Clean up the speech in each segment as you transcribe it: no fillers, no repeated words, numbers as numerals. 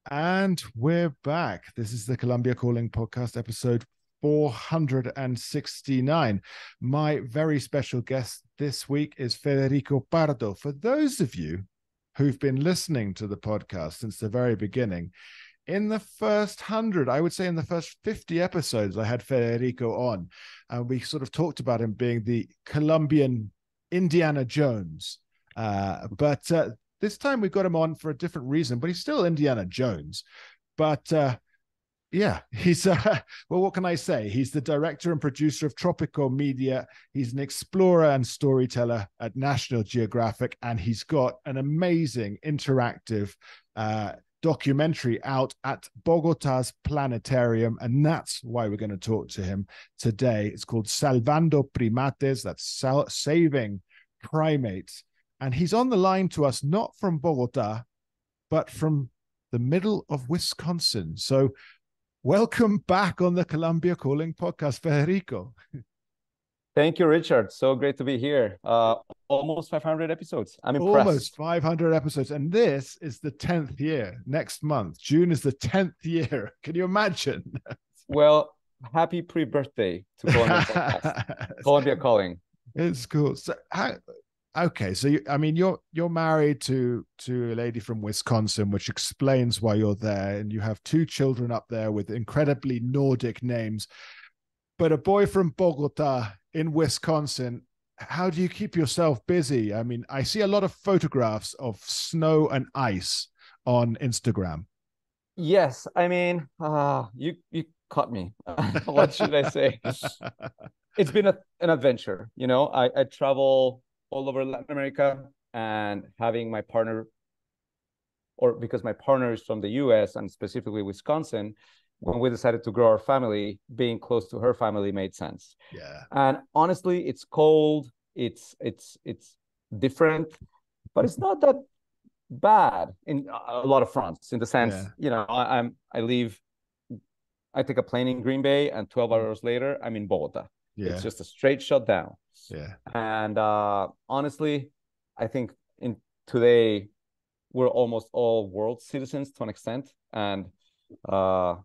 And we're back. This is the Colombia Calling podcast, episode 469. My very special guest this week is Federico Pardo. For those of you who've been listening to the podcast since the very beginning, in the first 100, I would say in the first 50 episodes, I had Federico on, and we sort of talked about him being the Colombian Indiana Jones. But this time we got him on for a different reason, but he's still Indiana Jones. But yeah, he's, well, what can I say? He's the director and producer of Tropico Media. He's an explorer and storyteller at National Geographic, and he's got an amazing interactive documentary out at Bogotá's Planetarium, and that's why we're going to talk to him today. It's called Salvando Primates, that's saving primates. And he's on the line to us, not from Bogotá, but from the middle of Wisconsin. So welcome back on the Colombia Calling podcast, Federico. Thank you, Richard. So great to be here. Almost 500 episodes. I'm impressed. Almost 500 episodes. And this is the 10th year. Next month, June is the 10th year. Can you imagine? Well, happy pre-birthday to Colombia podcast. Colombia Calling. It's cool. So okay, so you're married to a lady from Wisconsin, which explains why you're there, and you have two children up there with incredibly Nordic names. But a boy from Bogotá in Wisconsin, how do you keep yourself busy? I mean, I see a lot of photographs of snow and ice on Instagram. Yes, I mean, you caught me. What should I say? It's been an adventure. You know, I travel all over Latin America, and having my partner, or because my partner is from the US and specifically Wisconsin, when we decided to grow our family, being close to her family made sense. Yeah. And honestly, it's cold, it's different, but it's not that bad in a lot of fronts, in the sense, I take a plane in Green Bay, and 12 hours later, I'm in Bogota. Yeah. It's just a straight shot down. Yeah. And honestly, I think today we're almost all world citizens to an extent. And I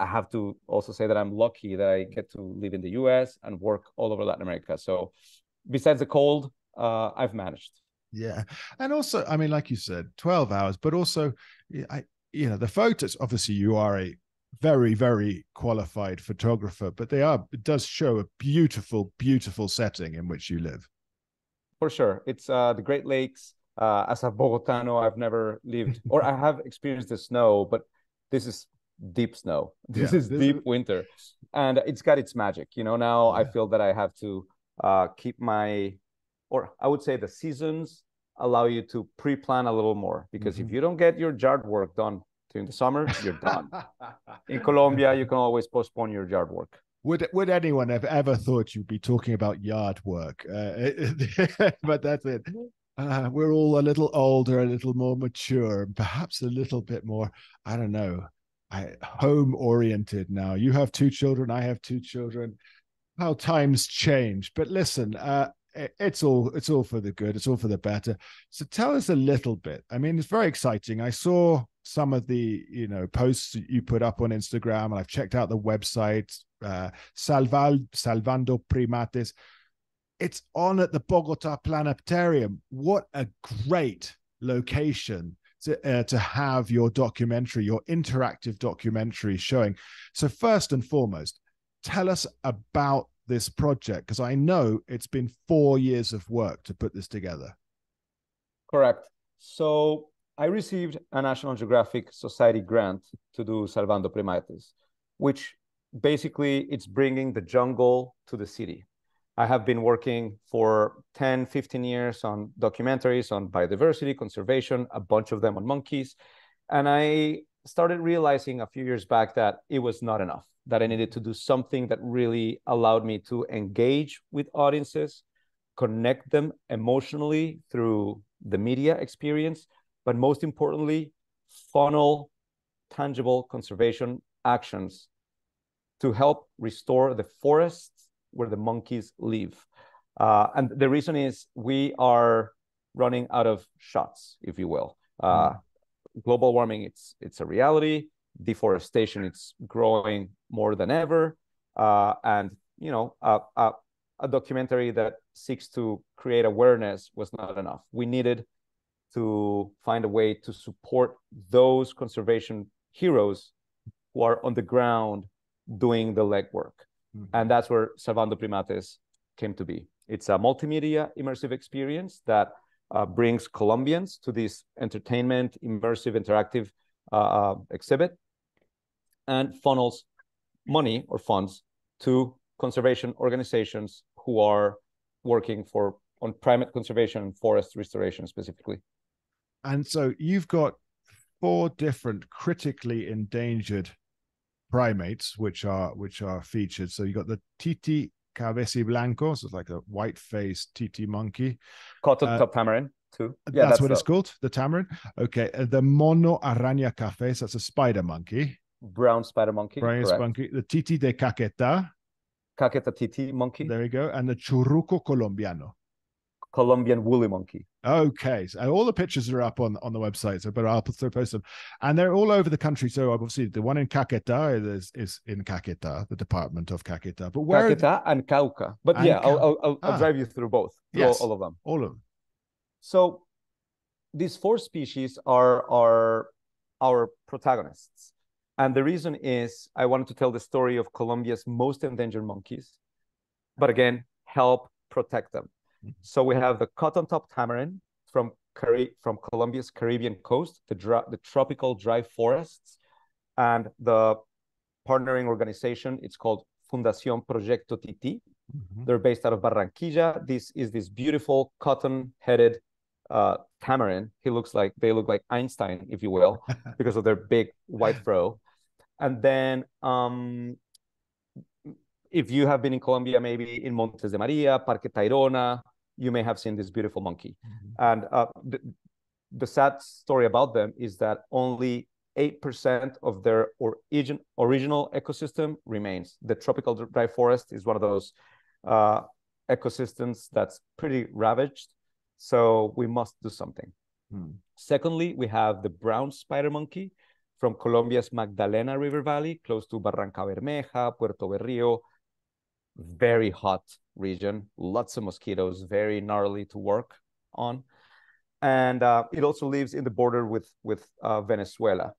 have to also say that I'm lucky that I get to live in the US and work all over Latin America. So besides the cold, I've managed. Yeah. And also, I mean, like you said, 12 hours, but also, the photos, obviously you are a very, very qualified photographer, but it does show a beautiful, beautiful setting in which you live. For sure. It's the Great Lakes. As a Bogotano, I've never lived, or I have experienced the snow, but this is deep snow. This is deep winter, and it's got its magic. Now I feel that I have to keep or I would say the seasons allow you to pre-plan a little more, because if you don't get your yard work done during the summer, you're done. In Colombia, you can always postpone your yard work. Would anyone have ever thought you'd be talking about yard work? But that's it. We're all a little older, a little more mature, and perhaps a little bit more, I don't know, home-oriented now. You have two children, I have two children. How times change. But listen, it's all for the good. It's all for the better. So tell us a little bit. I mean, it's very exciting. I saw some of the posts you put up on Instagram, and I've checked out the website, Salvando Primates. It's on at the Bogotá Planetarium. What a great location to have your documentary, your interactive documentary showing. So first and foremost, tell us about this project, because I know it's been 4 years of work to put this together. Correct. So I received a National Geographic Society grant to do Salvando Primates, which basically it's bringing the jungle to the city. I have been working for 10, 15 years on documentaries on biodiversity, conservation, a bunch of them on monkeys. And I started realizing a few years back that it was not enough, that I needed to do something that really allowed me to engage with audiences, connect them emotionally through the media experience, but most importantly, funnel tangible conservation actions to help restore the forests where the monkeys live. And the reason is we are running out of shots, if you will. global warming, it's a reality. Deforestation, it's growing more than ever. And, you know, a documentary that seeks to create awareness was not enough. We needed to find a way to support those conservation heroes who are on the ground doing the legwork. And that's where Salvando Primates came to be. It's a multimedia immersive experience that brings Colombians to this entertainment, immersive, interactive exhibit, and funnels money or funds to conservation organizations who are working on primate conservation and forest restoration specifically. And so you've got 4 different critically endangered primates which are featured. So you got the titi cabesi blanco, so it's like a white-faced titi monkey. Cotton top tamarin too. Yeah, that's what it's called, the tamarin. Okay, the mono araña café, so that's a spider monkey. Brown spider monkey. Brown correct. monkey. The titi de caqueta. Caqueta titi monkey. There we go. And the churruco colombiano. Colombian woolly monkey. Okay, so all the pictures are up on the website, so but I'll post them, and they're all over the country. So obviously, the one in Caqueta is in Caqueta, the department of Caqueta. But where Caqueta and Cauca. But yeah, I'll drive you through both. Yes, all of them. All of them. So these 4 species are our protagonists, and the reason is I wanted to tell the story of Colombia's most endangered monkeys, but again, help protect them. So we have the cotton top tamarin from Colombia's Caribbean coast, the tropical dry forests, and the partnering organization, it's called Fundación Proyecto Titi. They're based out of Barranquilla. This is this beautiful cotton-headed tamarin. They look like Einstein, if you will, because of their big white fro. And then if you have been in Colombia, maybe in Montes de Maria, Parque Tayrona, you may have seen this beautiful monkey. And the sad story about them is that only 8% of their original ecosystem remains. The tropical dry forest is one of those ecosystems that's pretty ravaged. So we must do something. Secondly, we have the brown spider monkey from Colombia's Magdalena River Valley, close to Barranca Bermeja, Puerto Berrío. Very hot region, lots of mosquitoes, very gnarly to work on. And it also lives in the border with Venezuela.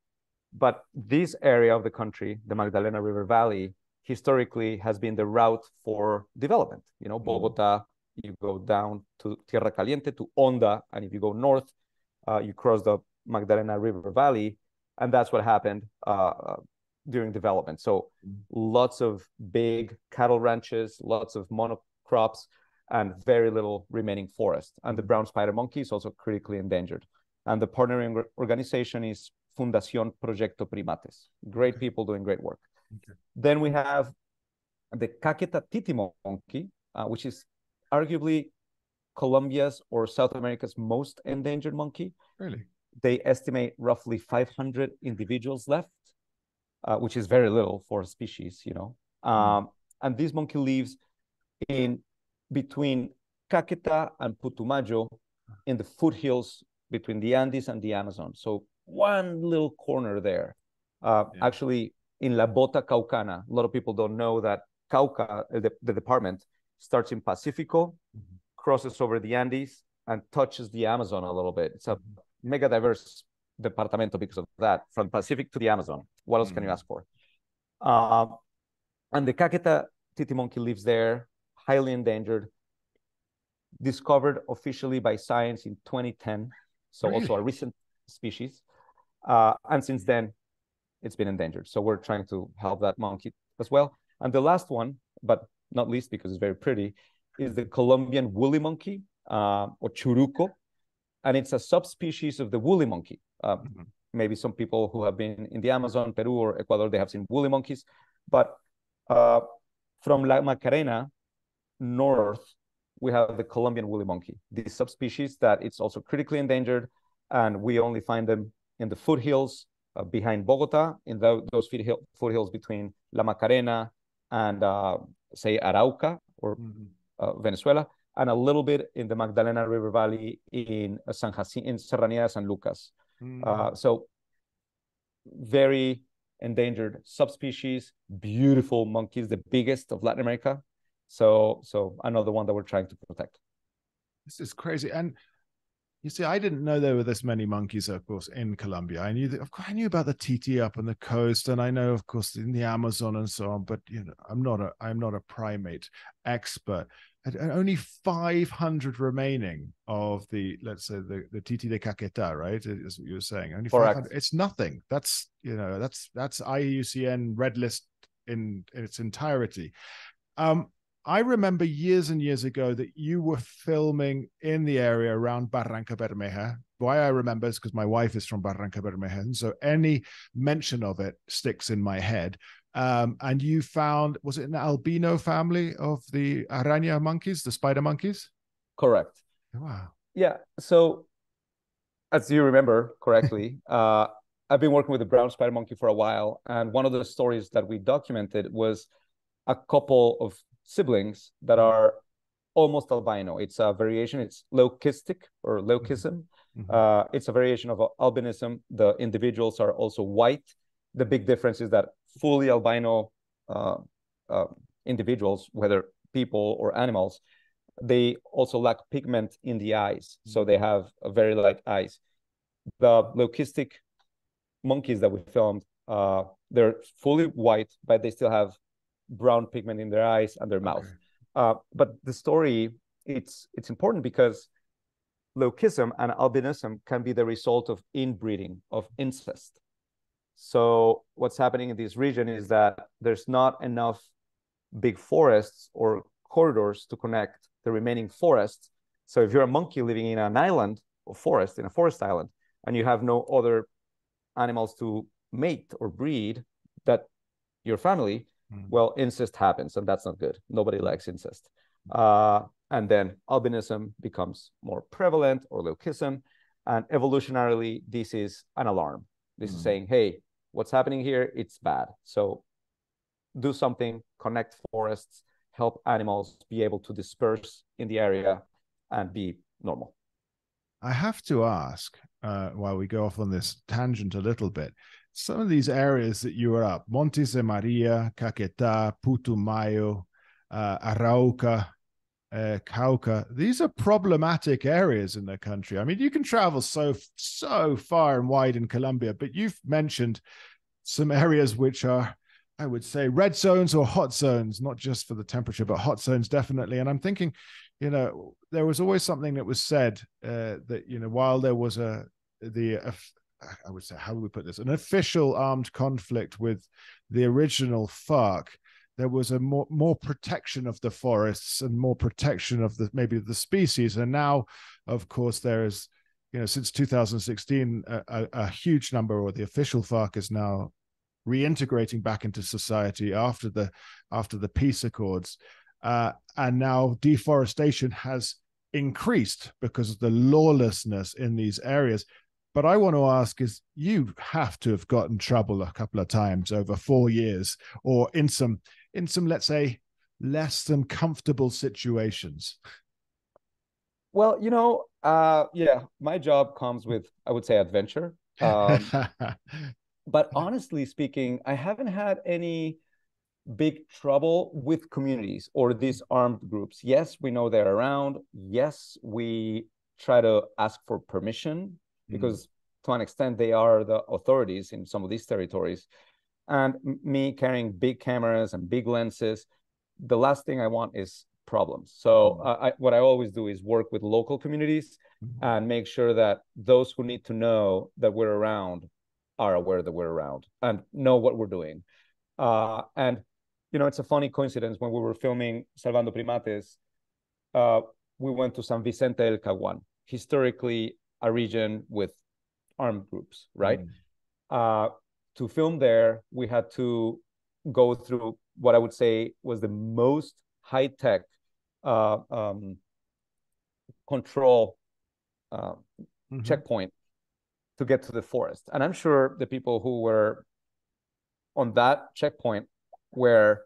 But this area of the country, the Magdalena River Valley, historically has been the route for development. You know, Bogotá, you go down to Tierra Caliente, to Honda, and if you go north, you cross the Magdalena River Valley, and that's what happened during development. So lots of big cattle ranches, lots of monocrops, and very little remaining forest. And the brown spider monkey is also critically endangered. And the partnering organization is Fundación Proyecto Primates. Great people doing great work. Then we have the Caqueta titi monkey, which is arguably Colombia's or South America's most endangered monkey. Really? They estimate roughly 500 individuals left, which is very little for a species, you know. And this monkey lives in between Caqueta and Putumayo in the foothills between the Andes and the Amazon. So one little corner there. Actually, in La Bota Caucana, a lot of people don't know that Cauca, the department, starts in Pacifico, crosses over the Andes, and touches the Amazon a little bit. It's a mega diverse departamento because of that, from Pacific to the Amazon. What else can you ask for? And the Caqueta titi monkey lives there, highly endangered, discovered officially by science in 2010. So also a recent species. And since then, it's been endangered. So we're trying to help that monkey as well. And the last one, but not least because it's very pretty, is the Colombian woolly monkey, or churuco. And it's a subspecies of the woolly monkey. Maybe some people who have been in the Amazon, Peru, or Ecuador, they have seen woolly monkeys. But from La Macarena north, we have the Colombian woolly monkey, this subspecies that it's also critically endangered. And we only find them in the foothills behind Bogota, in those foothills between La Macarena and, say, Arauca or Venezuela, and a little bit in the Magdalena River Valley in Serranía de San Lucas. So very endangered subspecies, beautiful monkeys, the biggest of Latin America. So another one that we're trying to protect. This is crazy. And you see, I didn't know there were this many monkeys, of course, in Colombia. I knew that, of course, I knew about the TT up on the coast, and I know, of course, in the Amazon and so on. But I'm not a primate expert. And only 500 remaining of the, let's say, the TT de Caquetá, right? Is what you were saying. Only 500. It's nothing. That's that's IUCN Red List in its entirety. I remember years and years ago that you were filming in the area around Barranca Bermeja. Why I remember is because my wife is from Barranca Bermeja, and so any mention of it sticks in my head. And you found, was it an albino family of the araña monkeys, the spider monkeys? Correct. Wow. Yeah. So, as you remember correctly, I've been working with the brown spider monkey for a while, and one of the stories that we documented was a couple of siblings that are almost albino. It's a variation. It's leucistic or leucism. Mm-hmm. It's a variation of albinism. The individuals are also white. The big difference is that fully albino individuals, whether people or animals, they also lack pigment in the eyes. So they have a very light eyes. The leucistic monkeys that we filmed, they're fully white, but they still have brown pigment in their eyes and their mouth. But the story, it's important because leucism and albinism can be the result of inbreeding, of incest. So what's happening in this region is that there's not enough big forests or corridors to connect the remaining forests. So if you're a monkey living in an island or forest, in a forest island, and you have no other animals to mate or breed that your family, well, incest happens, and that's not good. Nobody likes incest. And then albinism becomes more prevalent, or leucism. And evolutionarily, this is an alarm. This is saying, hey, what's happening here? It's bad. So do something, connect forests, help animals be able to disperse in the area and be normal. I have to ask, while we go off on this tangent a little bit, some of these areas that you were up, Montes de Maria, Caquetá, Putumayo, Arauca, Cauca, these are problematic areas in the country. I mean, you can travel so far and wide in Colombia, but you've mentioned some areas which are, I would say, red zones or hot zones, not just for the temperature, but hot zones definitely. And I'm thinking, there was always something that was said that, while there was I would say, how would we put this? An official armed conflict with the original FARC. There was a more protection of the forests and more protection of maybe the species. And now, of course, there is, since 2016, a huge number, or the official FARC is now reintegrating back into society after the peace accords. And now deforestation has increased because of the lawlessness in these areas. But I want to ask is, you have to have gotten trouble a couple of times over 4 years, or in some, let's say, less than comfortable situations. Well, yeah, my job comes with, I would say, adventure. But honestly speaking, I haven't had any big trouble with communities or these armed groups. Yes, we know they're around. Yes, we try to ask for permission, because to an extent they are the authorities in some of these territories. And me carrying big cameras and big lenses, the last thing I want is problems. So what I always do is work with local communities and make sure that those who need to know that we're around are aware that we're around and know what we're doing. And it's a funny coincidence. When we were filming Salvando Primates, we went to San Vicente del Caguán, historically a region with armed groups, right? To film there, we had to go through what I would say was the most high-tech control checkpoint to get to the forest. And I'm sure the people who were on that checkpoint were,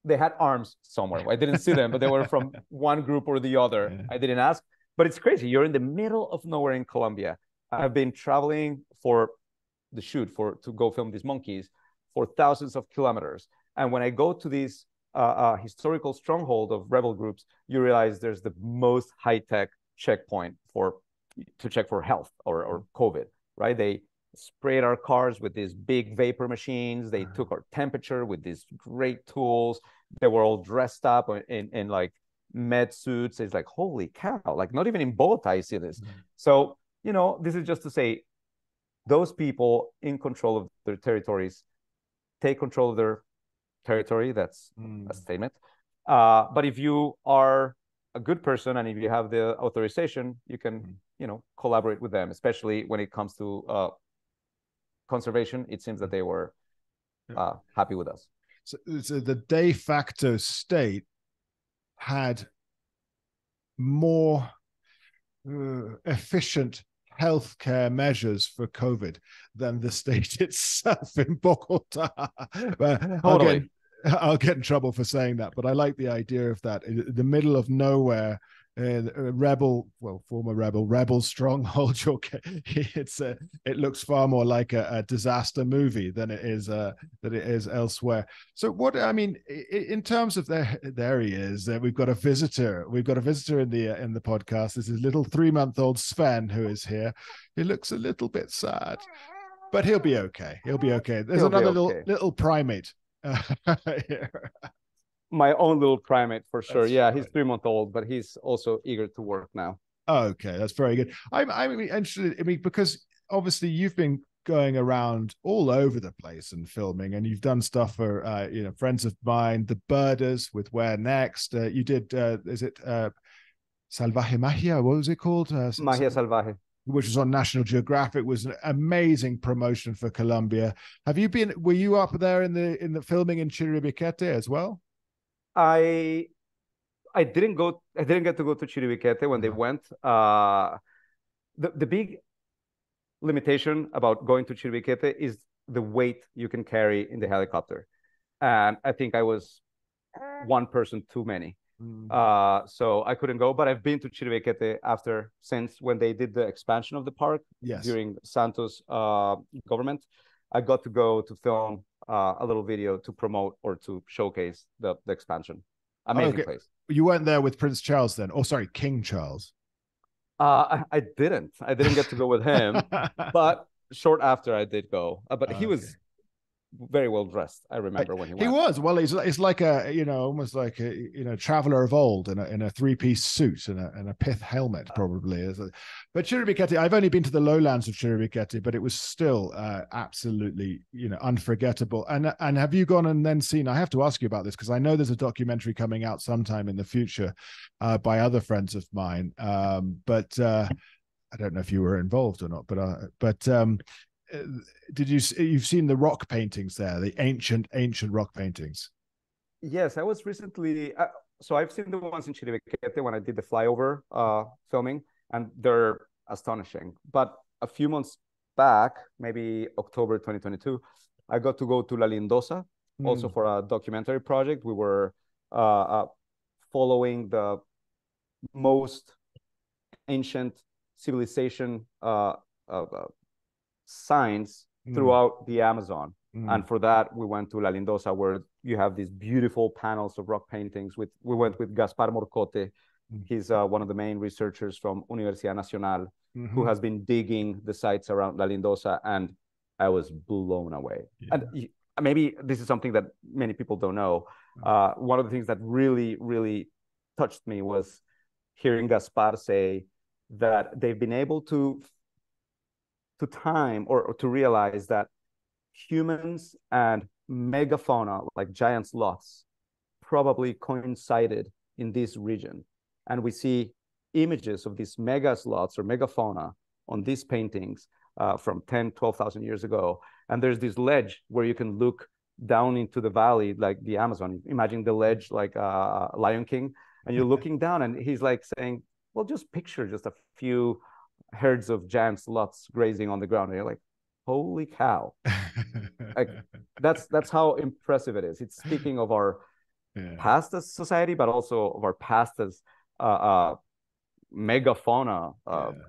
they had arms somewhere. I didn't see them, but they were from one group or the other. I didn't ask. But it's crazy. You're in the middle of nowhere in Colombia. I've been traveling for the shoot to go film these monkeys for thousands of kilometers. And when I go to these historical stronghold of rebel groups, you realize there's the most high-tech checkpoint to check for health or COVID, right? They sprayed our cars with these big vapor machines. They took our temperature with these great tools. They were all dressed up in like med suits. It's like, holy cow, like not even in Bogotá I see this. So, you know, this is just to say those people in control of their territories take control of their territory. That's a statement. But if you are a good person and if you have the authorization, you can, you know, collaborate with them, especially when it comes to conservation. It seems that they were happy with us. So the de facto state had more efficient healthcare measures for COVID than the state itself in Bogotá. Totally. I'll get in trouble for saying that, but I like the idea of that. In the middle of nowhere, former rebel stronghold. It looks far more like a disaster movie than it is elsewhere. So what I mean, in terms of there he is. We've got a visitor. We've got a visitor in the podcast. This is little 3-month-old Sven who is here. He looks a little bit sad, but he'll be okay. He'll be okay. There's another little primate. My own little primate for sure. That's right. He's 3-month-old, but he's also eager to work now. Okay, that's very good. I'm interested. I mean, because obviously you've been going around all over the place and filming, and you've done stuff for friends of mine, the birders with Where Next. You did is it Salvaje Magia? What was it called? Magia Salvaje, which was on National Geographic. Was an amazing promotion for Colombia. Were you up there in the filming in Chiribiquete as well? I didn't get to go to Chiribiquete when they went. The big limitation about going to Chiribiquete is the weight you can carry in the helicopter. And I think I was one person too many. So I couldn't go, but I've been to Chiribiquete since when they did the expansion of the park during Santos government. I got to go to film a little video to promote or to showcase the expansion. Amazing place. You weren't there with Prince Charles then? Oh, sorry, King Charles. I didn't get to go with him, but short after I did go. But he was very well dressed. I remember when he went. He was. Well, it's like almost like a traveler of old in a 3-piece suit and a pith helmet, probably. But Chiribiquete, I've only been to the lowlands of Chiribiquete, but it was still absolutely, unforgettable. And have you gone and then seen? I have to ask you about this because I know there's a documentary coming out sometime in the future by other friends of mine. But I don't know if you were involved or not. But you've seen the rock paintings there, the ancient rock paintings? Yes, I was recently so I've seen the ones in Chiribiquete when I did the flyover filming, and they're astonishing. But a few months back, maybe October 2022, I got to go to La Lindosa also for a documentary project. We were following the most ancient civilization signs throughout the Amazon. And for that, we went to La Lindosa, where you have these beautiful panels of rock paintings. We went with Gaspar Morcote. He's one of the main researchers from Universidad Nacional, who has been digging the sites around La Lindosa, and I was blown away. And maybe this is something that many people don't know. One of the things that really, really touched me was hearing Gaspar say that they've been able to time or to realize that humans and megafauna like giant sloths probably coincided in this region. And we see images of these mega sloths or megafauna on these paintings from 10, 12,000 years ago. And there's this ledge where you can look down into the valley, like the Amazon. Imagine the ledge like Lion King, and you're looking down, and he's like saying, well, just picture just a few herds of giant sloths grazing on the ground. And you're like, holy cow. Like that's how impressive it is. It's speaking of our past as society, but also of our past as megafauna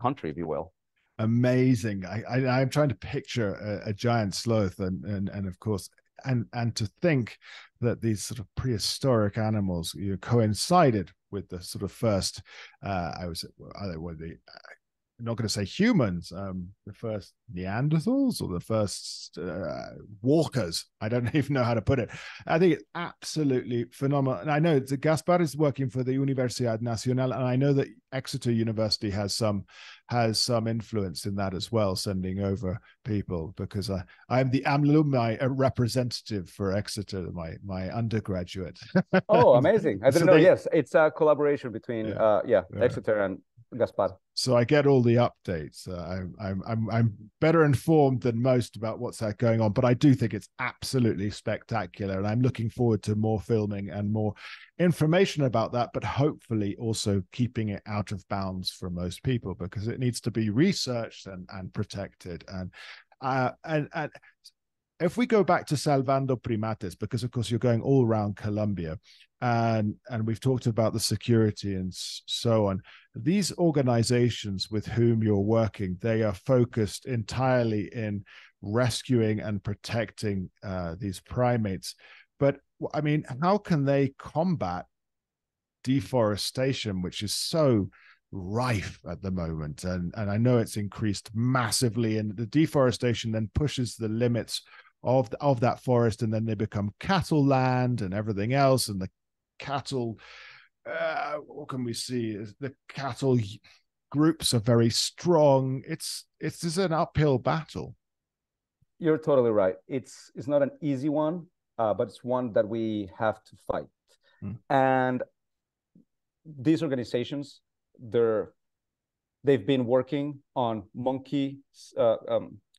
country, if you will. Amazing. I'm trying to picture a giant sloth, and of course, and to think that these sort of prehistoric animals coincided with the sort of first, I'm not going to say humans, the first Neanderthals or the first walkers. I don't even know how to put it. I think it's absolutely phenomenal. And I know that Gaspar is working for the Universidad Nacional, and I know that Exeter University has some influence in that as well, sending over people, because I'm the alumni representative for Exeter, my undergraduate. Oh, amazing. I didn't know. Yes, it's a collaboration between Exeter and Gaspar. So I get all the updates. I'm better informed than most about what's going on, but I do think it's absolutely spectacular, and I'm looking forward to more filming and more information about that. But hopefully, also keeping it out of bounds for most people, because it needs to be researched and protected. And if we go back to Salvando Primates, because of course you're going all around Colombia, and we've talked about the security and so on. These organizations with whom you're working, they are focused entirely in rescuing and protecting these primates. But I mean, how can they combat deforestation, which is so rife at the moment? And I know it's increased massively, and the deforestation then pushes the limits of that forest, and then they become cattle land and everything else, and the cattle what can we see is the cattle groups are very strong. It's just an uphill battle. You're totally right. It's not an easy one, but it's one that we have to fight. And these organizations, they've been working on monkey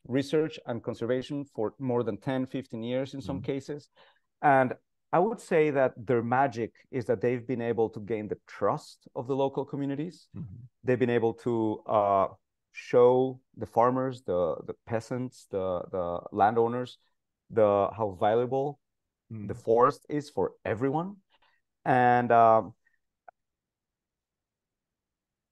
research and conservation for more than 10, 15 years in some cases. And I would say that their magic is that they've been able to gain the trust of the local communities. They've been able to show the farmers, the peasants, the landowners, how valuable the forest is for everyone. And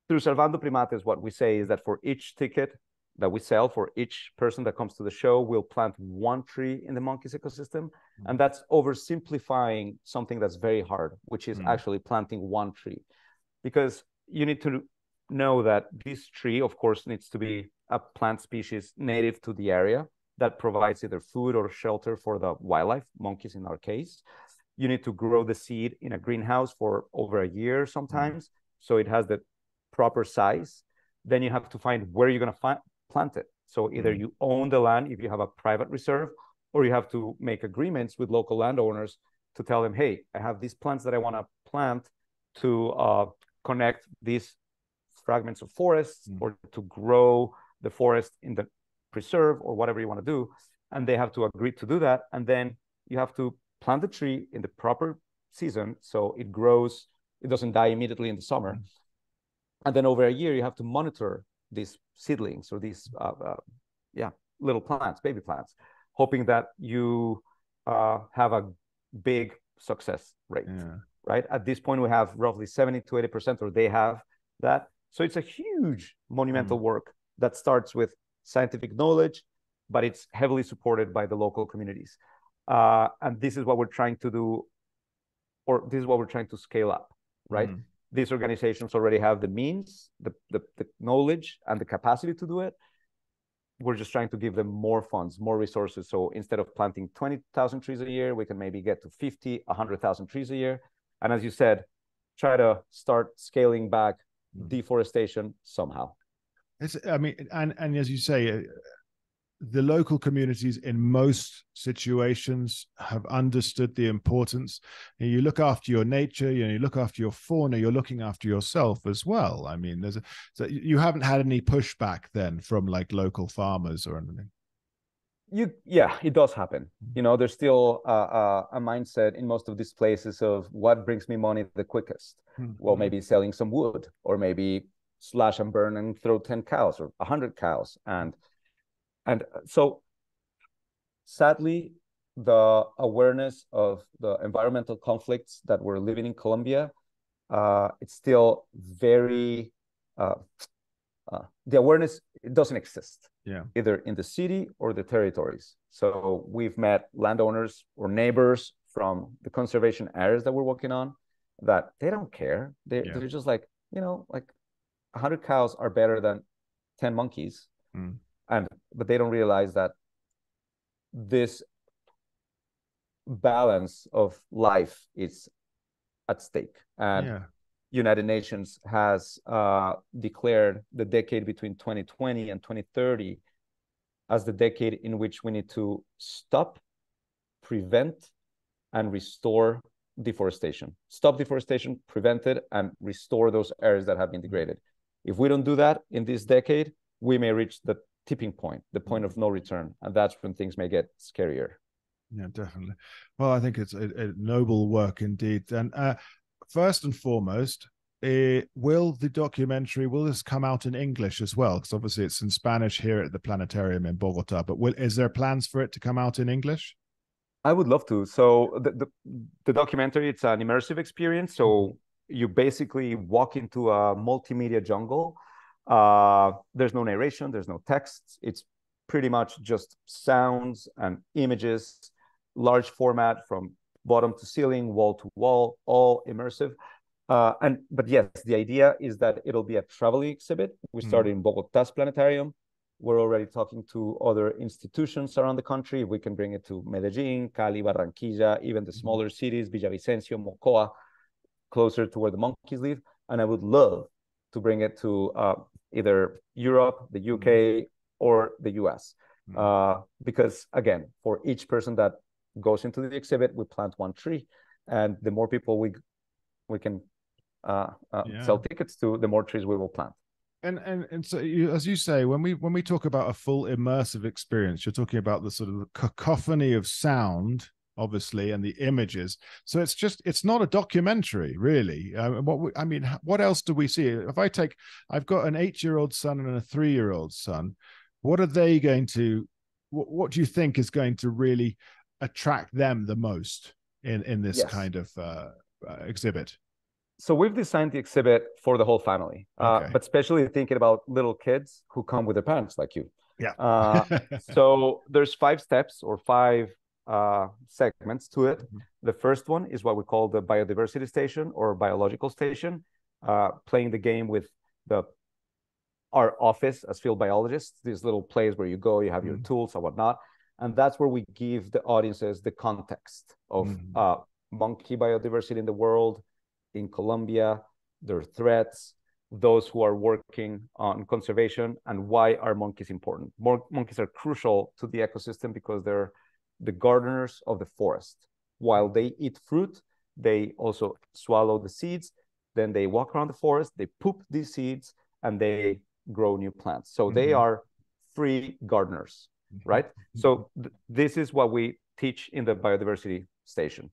through Salvando Primates, what we say is that for each ticket that we sell, for each person that comes to the show, we'll plant one tree in the monkey's ecosystem. And that's oversimplifying something that's very hard, which is actually planting one tree. Because you need to know that this tree, of course, needs to be a plant species native to the area that provides either food or shelter for the wildlife, monkeys in our case. You need to grow the seed in a greenhouse for over a year sometimes, so it has the proper size. Then you have to find where you're going to plant it. So either you own the land if you have a private reserve, or you have to make agreements with local landowners to tell them, hey, I have these plants that I want to plant to connect these fragments of forests or to grow the forest in the preserve or whatever you want to do. And they have to agree to do that. And then you have to plant the tree in the proper season so it grows, it doesn't die immediately in the summer. And then over a year, you have to monitor these seedlings or these little plants, baby plants, hoping that you have a big success rate, right? At this point, we have roughly 70 to 80%, or they have that. So it's a huge monumental work that starts with scientific knowledge, but it's heavily supported by the local communities. And this is what we're trying to do, or this is what we're trying to scale up, right? These organizations already have the means, the knowledge, and the capacity to do it. We're just trying to give them more funds, more resources. So instead of planting 20,000 trees a year, we can maybe get to 50, 100,000 trees a year. And as you said, try to start scaling back deforestation somehow. I mean, and as you say, the local communities in most situations have understood the importance. You look after your nature, you look after your fauna, you're looking after yourself as well. I mean, so you haven't had any pushback then from like local farmers or anything. It does happen. There's still a mindset in most of these places of what brings me money the quickest. Well, maybe selling some wood, or maybe slash and burn and throw 10 cows or 100 cows. And so sadly, the awareness of the environmental conflicts that we're living in Colombia, it's still very the awareness, it doesn't exist. Yeah. Either in the city or the territories. So we've met landowners or neighbors from the conservation areas that we're working on that they don't care. They're just like, like 100 cows are better than 10 monkeys. But they don't realize that this balance of life is at stake. And United Nations has declared the decade between 2020 and 2030 as the decade in which we need to stop, prevent, and restore deforestation. Stop deforestation, prevent it, and restore those areas that have been degraded. If we don't do that in this decade, we may reach the tipping point, the point of no return. And that's when things may get scarier. Yeah, definitely. Well, I think it's a noble work indeed. And first and foremost, will this come out in English as well? Because obviously it's in Spanish here at the Planetarium in Bogotá, but is there plans for it to come out in English? I would love to. So the documentary, it's an immersive experience. So you basically walk into a multimedia jungle. There's no narration, there's no text. It's pretty much just sounds and images, large format from bottom to ceiling, wall to wall, all immersive. But yes, the idea is that it'll be a traveling exhibit. We started in Bogotá's Planetarium. We're already talking to other institutions around the country. We can bring it to Medellin, Cali, Barranquilla, even the smaller cities, Villavicencio, Mocoa, closer to where the monkeys live. And I would love to bring it to either Europe, the UK, or the US. Because again, for each person that goes into the exhibit, we plant one tree. And the more people we can sell tickets to, the more trees we will plant. And so as you say, when we talk about a full immersive experience, you're talking about the sort of cacophony of sound, obviously, and the images. So it's not a documentary, really. What else do we see? I've got an 8-year-old son and a 3-year-old son. What are they going to? What do you think is going to really attract them the most in this kind of exhibit? So we've designed the exhibit for the whole family, but especially thinking about little kids who come with their parents like you. Yeah. So there's 5 steps or 5 segments to it. The first one is what we call the biodiversity station or biological station, playing the game with our office as field biologists, these little plays where you go, you have your tools and whatnot. And that's where we give the audiences the context of monkey biodiversity in the world, in Colombia, their threats, those who are working on conservation, and why are monkeys important. Monkeys are crucial to the ecosystem because they're the gardeners of the forest. While they eat fruit, they also swallow the seeds, then they walk around the forest, they poop these seeds, and they grow new plants. So they are free gardeners, right? So this is what we teach in the biodiversity station.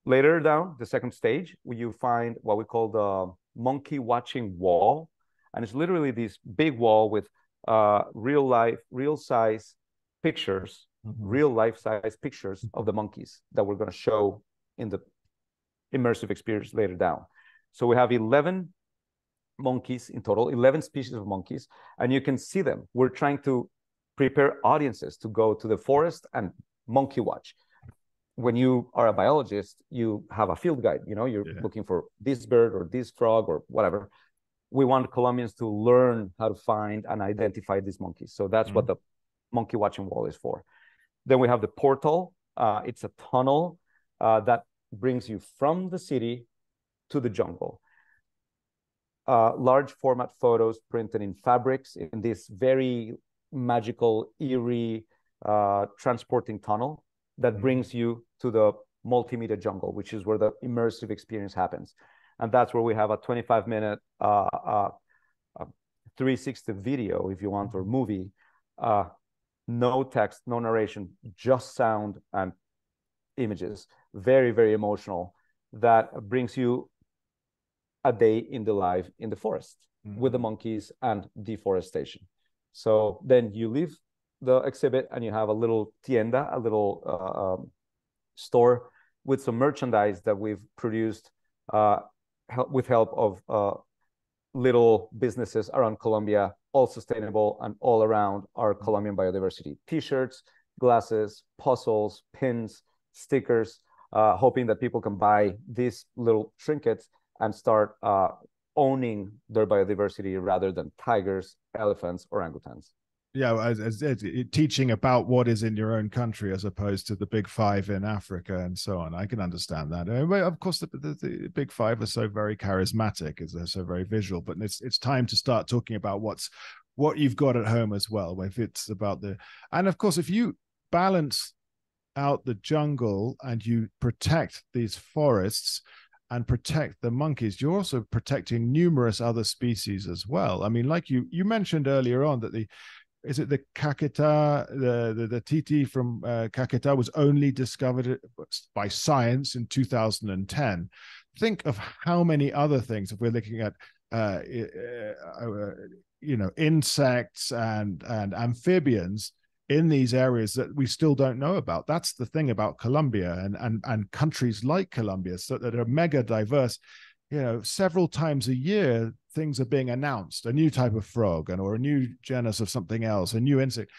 Later down, the second stage, you find what we call the monkey watching wall. And it's literally this big wall with real size pictures, real life size pictures of the monkeys that we're going to show in the immersive experience later down. So we have 11 monkeys in total, 11 species of monkeys, and you can see them. We're trying to prepare audiences to go to the forest and monkey watch. When you are a biologist, you have a field guide, you're looking for this bird or this frog or whatever. We want Colombians to learn how to find and identify these monkeys. So that's what the monkey watching wall is for. Then we have the portal. It's a tunnel that brings you from the city to the jungle. Large format photos printed in fabrics in this very magical, eerie, transporting tunnel that brings you to the multimedia jungle, which is where the immersive experience happens. And that's where we have a 25-minute 360 video, if you want, or movie. No text, no narration, just sound and images. Very, very emotional. That brings you a day in the life in the forest with the monkeys and deforestation. So then you leave the exhibit and you have a little tienda, a little store with some merchandise that we've produced with help of little businesses around Colombia, all sustainable and all around our Colombian biodiversity. T-shirts, glasses, puzzles, pins, stickers, hoping that people can buy these little trinkets and start owning their biodiversity rather than tigers, elephants, or orangutans. Yeah, as teaching about what is in your own country as opposed to the big five in Africa and so on. I can understand that. Of course, the big five are so very charismatic, as they're so very visual. But it's time to start talking about what you've got at home as well. If it's about and of course, if you balance out the jungle and you protect these forests and protect the monkeys, you're also protecting numerous other species as well. I mean, like you mentioned earlier on that is it the Caquetá, the titi from Caquetá was only discovered by science in 2010. Think of how many other things, if we're looking at insects and amphibians in these areas that we still don't know about. That's the thing about Colombia and countries like Colombia, so that are mega diverse. Several times a year, things are being announced, a new type of frog or a new genus of something else, a new insect.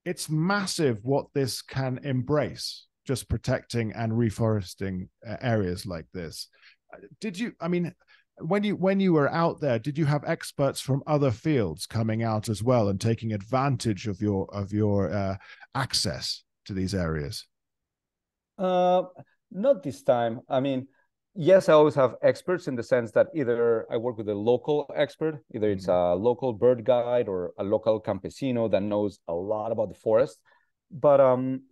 It's massive what this can embrace, just protecting and reforesting areas like this. When you were out there, did you have experts from other fields coming out as well and taking advantage of your access to these areas? Not this time. I mean, yes, I always have experts in the sense that either I work with a local expert, either it's a local bird guide or a local campesino that knows a lot about the forest. But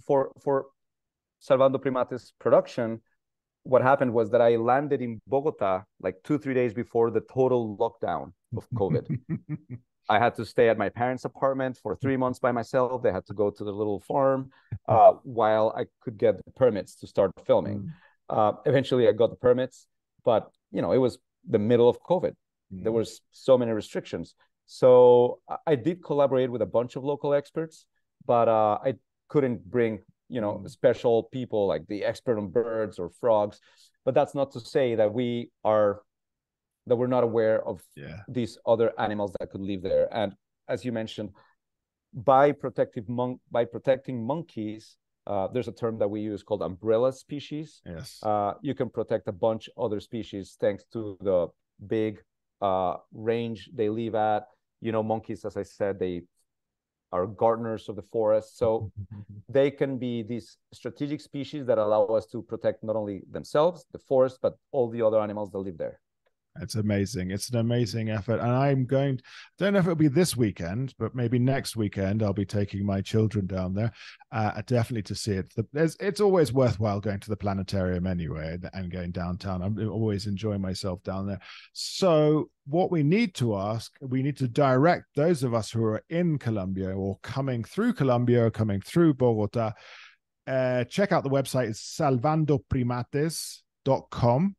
for Salvando Primates production, what happened was that I landed in Bogotá like 2-3 days before the total lockdown of COVID. I had to stay at my parents' apartment for 3 months by myself. They had to go to the little farm while I could get the permits to start filming. Eventually, I got the permits, but it was the middle of COVID. There was so many restrictions. So I did collaborate with a bunch of local experts, but I couldn't bring special people like the expert on birds or frogs. But that's not to say that we're not aware of these other animals that could live there. And as you mentioned, by protecting monkeys, there's a term that we use called umbrella species. Yes. You can protect a bunch of other species thanks to the big range they live at. Monkeys, as I said, they are gardeners of the forest. So they can be these strategic species that allow us to protect not only themselves, the forest, but all the other animals that live there. It's amazing. It's an amazing effort. And don't know if it'll be this weekend, but maybe next weekend, I'll be taking my children down there, definitely to see it. It's always worthwhile going to the planetarium anyway and going downtown. I'm always enjoying myself down there. So what we need to direct those of us who are in Colombia or coming through Colombia or coming through Bogota. Check out the website. It's salvandoprimates.com.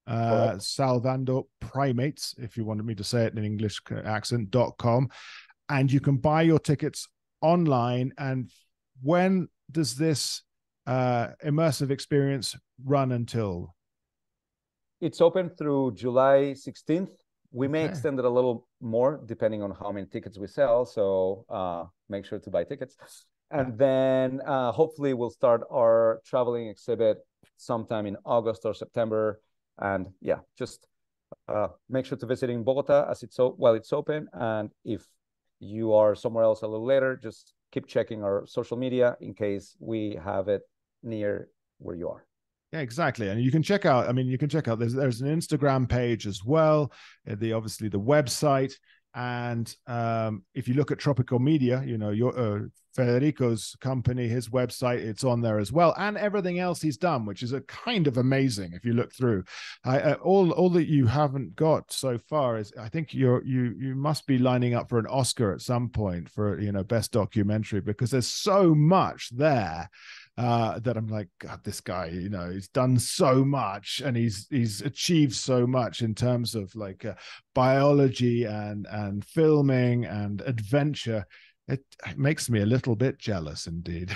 Salvando Primates, if you wanted me to say it in English accent.com, and you can buy your tickets online. And when does this immersive experience run until? It's open through July 16th. We may extend it a little more depending on how many tickets we sell. So make sure to buy tickets. And then hopefully we'll start our traveling exhibit sometime in August or September. And just make sure to visit in Bogota while it's open. And if you are somewhere else a little later, just keep checking our social media in case we have it near where you are. Yeah, exactly. And you can check out, there's an Instagram page as well, obviously the website. And if you look at Tropical Media, your Federico's company, his website, it's on there as well, and everything else he's done, which is a kind of amazing. If you look through, all that you haven't got so far is, I think you must be lining up for an Oscar at some point for best documentary, because there's so much there. That I'm like, God, this guy, he's done so much and he's achieved so much in terms of like biology and filming and adventure. It makes me a little bit jealous indeed.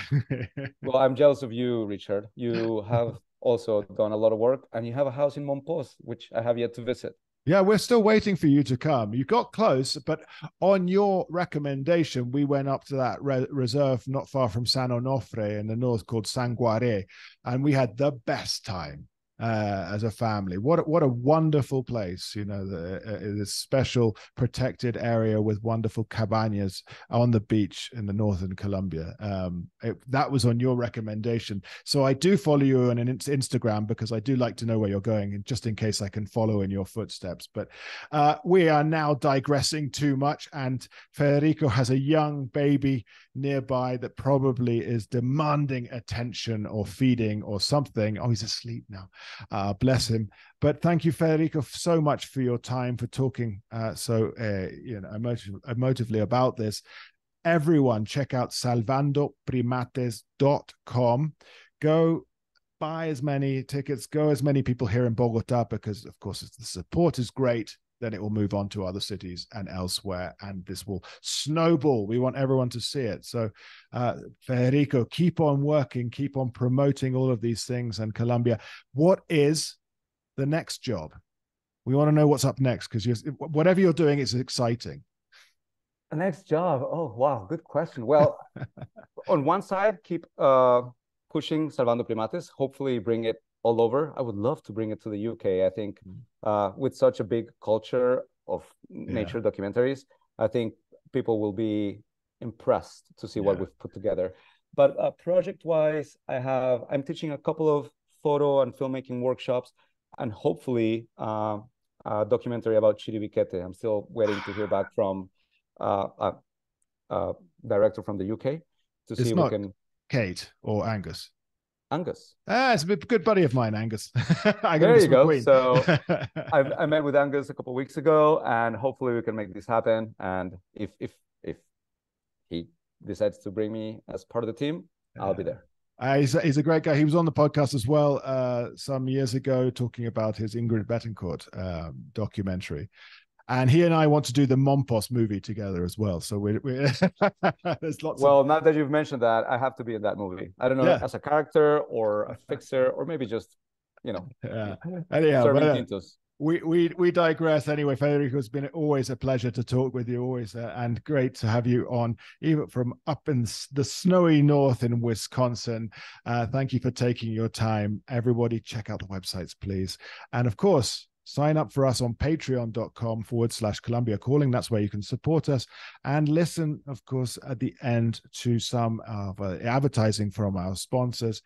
Well, I'm jealous of you, Richard. You have also done a lot of work and you have a house in Monpós, which I have yet to visit. Yeah, we're still waiting for you to come. You got close, but on your recommendation, we went up to that reserve not far from San Onofre in the north called Sanguare, and we had the best time as a family. What a wonderful place, you know, this special protected area with wonderful cabañas on the beach in the northern Colombia. That was on your recommendation. So I do follow you on an Instagram because I do like to know where you're going, and just in case I can follow in your footsteps. But we are now digressing too much, and Federico has a young baby nearby that probably is demanding attention or feeding or something. Oh, he's asleep now. Bless him. But thank you, Federico, so much for your time, for talking emotively about this. Everyone, check out salvandoprimates.com. Go buy as many tickets, go as many people here in Bogotá, because, of course, the support is great. Then it will move on to other cities and elsewhere, and this will snowball. We want everyone to see it. So, Federico, keep on working, keep on promoting all of these things. And Colombia, what is the next job? We want to know what's up next, because whatever you're doing is exciting. The next job? Oh, wow, good question. Well, on one side, keep pushing Salvando Primates, hopefully bring it all over. I would love to bring it to the UK. I think with such a big culture of nature documentaries, I think people will be impressed to see what we've put together. But project-wise, I'm teaching a couple of photo and filmmaking workshops, and hopefully a documentary about Chiribiquete. I'm still waiting to hear back from a director from the UK to see if we can. Kate or Angus? Angus. It's a good buddy of mine, Angus. There you go. So I met with Angus a couple of weeks ago, and hopefully we can make this happen. And if he decides to bring me as part of the team, I'll be there. He's a great guy. He was on the podcast as well some years ago, talking about his Ingrid Betancourt documentary. And he and I want to do the Mompos movie together as well. So we're there's lots. Well, now that you've mentioned that, I have to be in that movie. I don't know, as a character or a fixer, or maybe just, serving tintos. We digress anyway. Federico, it's been always a pleasure to talk with you, always, and great to have you on, even from up in the snowy north in Wisconsin. Thank you for taking your time. Everybody, check out the websites, please, and of course, sign up for us on patreon.com/Colombia Calling. That's where you can support us and listen, of course, at the end to some of advertising from our sponsors.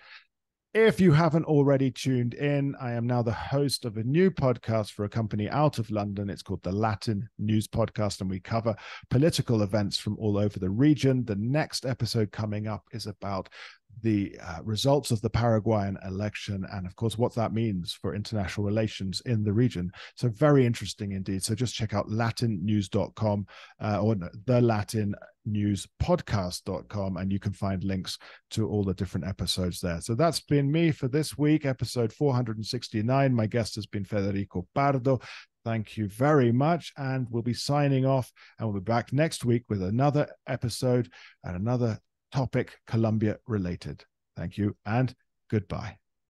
If you haven't already tuned in, I am now the host of a new podcast for a company out of London. It's called the Latin News Podcast, and we cover political events from all over the region. The next episode coming up is about the results of the Paraguayan election, and of course what that means for international relations in the region. So very interesting indeed. So just check out latinnews.com or the Latin News Podcast.com, and you can find links to all the different episodes there. So that's been me for this week, episode 469. My guest has been Federico Pardo. Thank you very much, and we'll be signing off, and we'll be back next week with another episode and another topic Colombia related. Thank you and goodbye.